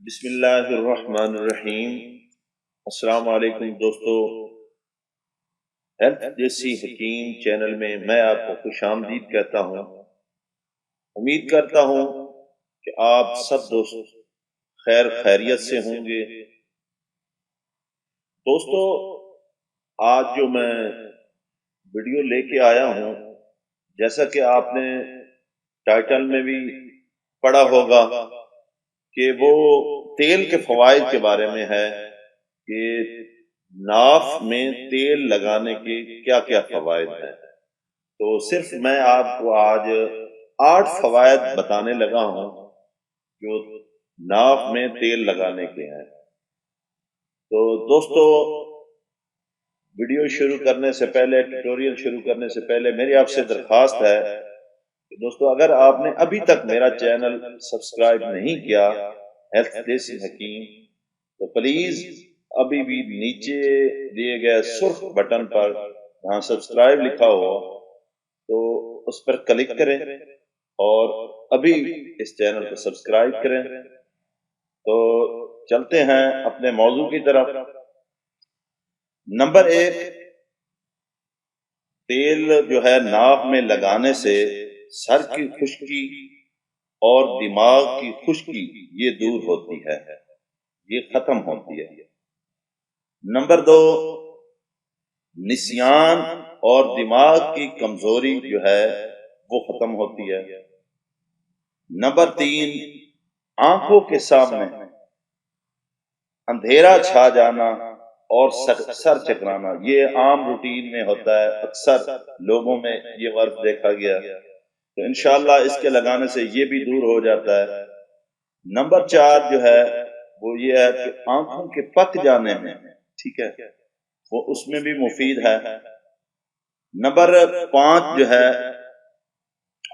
بسم اللہ الرحمن الرحیم۔ السلام علیکم دوستو، ہیلتھ دیسی حکیم چینل میں آپ کو خوش آمدید کہتا ہوں۔ امید کرتا ہوں کہ آپ سب دوست خیر خیریت سے ہوں گے۔ دوستو، آج جو میں ویڈیو لے کے آیا ہوں، جیسا کہ آپ نے ٹائٹل میں بھی پڑھا ہوگا کہ وہ تیل کے فوائد کے بارے میں ہے کہ ناف میں تیل لگانے کے کیا کیا فوائد ہیں۔ تو صرف میں آپ کو آج 8 فوائد بتانے لگا ہوں جو ناف میں تیل لگانے کے ہیں۔ تو دوستو، ویڈیو شروع کرنے سے پہلے، ٹیوٹوریل شروع کرنے سے پہلے میری آپ سے درخواست ہے کہ دوستو، اگر آپ نے ابھی تک میرا چینل سبسکرائب نہیں کیا ہیلتھ دیسی حکیم، تو پلیز ابھی بھی نیچے دیے گئے سرخ بٹن پر جہاں سبسکرائب لکھا ہو تو اس پر کلک کریں اور ابھی اس چینل کو سبسکرائب کریں۔ تو چلتے ہیں اپنے موضوع کی طرف۔ نمبر 1، تیل جو ہے ناف میں لگانے سے سر کی خشکی اور دماغ کی خشکی یہ دور ہوتی ہے، یہ ختم ہوتی ہے۔ نمبر 2، نسیان اور دماغ کی کمزوری جو ہے وہ ختم ہوتی ہے۔ نمبر 3، آنکھوں کے سامنے اندھیرا چھا جانا اور سر چکرانا، یہ عام روٹین میں ہوتا ہے، اکثر لوگوں میں یہ ورد دیکھا گیا، تو انشاءاللہ اس کے لگانے سے یہ بھی دور ہو جاتا ہے۔ نمبر 4 جو ہے وہ یہ ہے کہ آنکھوں کے پک جانے میں، ٹھیک ہے، وہ اس میں بھی مفید ہے۔ نمبر 5 جو ہے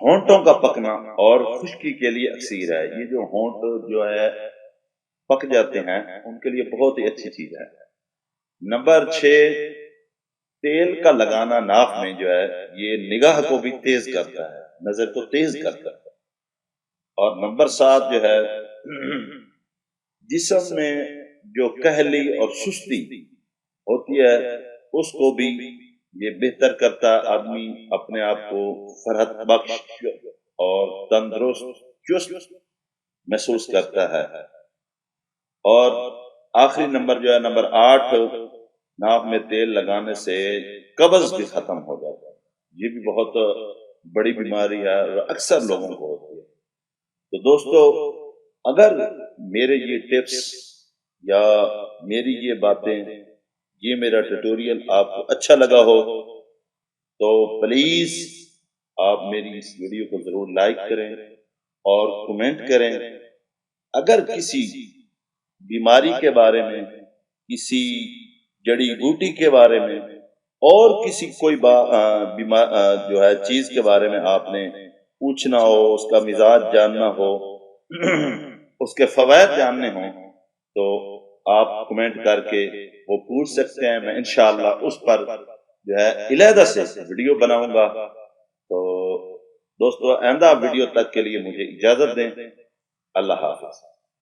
ہونٹوں کا پکنا اور خشکی کے لیے اکسیر ہے، یہ جو ہونٹ جو ہے پک جاتے ہیں ان کے لیے بہت ہی اچھی چیز ہے۔ نمبر 6، تیل کا لگانا ناف میں جو ہے یہ نگاہ کو بھی تیز کرتا ہے، نظر کو تیز کرتا ہے۔ اور نمبر 7 جو ہے جسم میں جو کہلی اور سستی ہوتی ہے اس کو بھی یہ بہتر کرتا ہے، آدمی اپنے آپ کو فرحت بخش اور تندرست چست محسوس کرتا ہے۔ اور آخری نمبر جو ہے نمبر 8، ناف میں تیل لگانے سے قبض بھی ختم ہو جاتا ہے، یہ بھی بہت بڑی بیماری ہے اور اکثر لوگوں کو ہوتی ہے۔ تو دوستو، اگر میرے یہ ٹپس یا میری یہ باتیں، یہ میرا ٹیوٹوریل آپ کو اچھا لگا ہو تو پلیز آپ میری اس ویڈیو کو ضرور لائک کریں اور کمنٹ کریں۔ اگر کسی بیماری کے بارے میں، کسی جڑی بوٹی کے بارے میں اور کسی کوئی جو ہے چیز کے بارے میں آپ نے پوچھنا ہو، اس کا مزاج جاننا ہو، اس کے فوائد جاننے ہوں، تو آپ کمنٹ کر کے وہ پوچھ سکتے ہیں۔ میں انشاءاللہ اس پر جو ہے علیحدہ سے ویڈیو بناؤں گا۔ تو دوستو، آئندہ ویڈیو تک کے لیے مجھے اجازت دیں۔ اللہ حافظ۔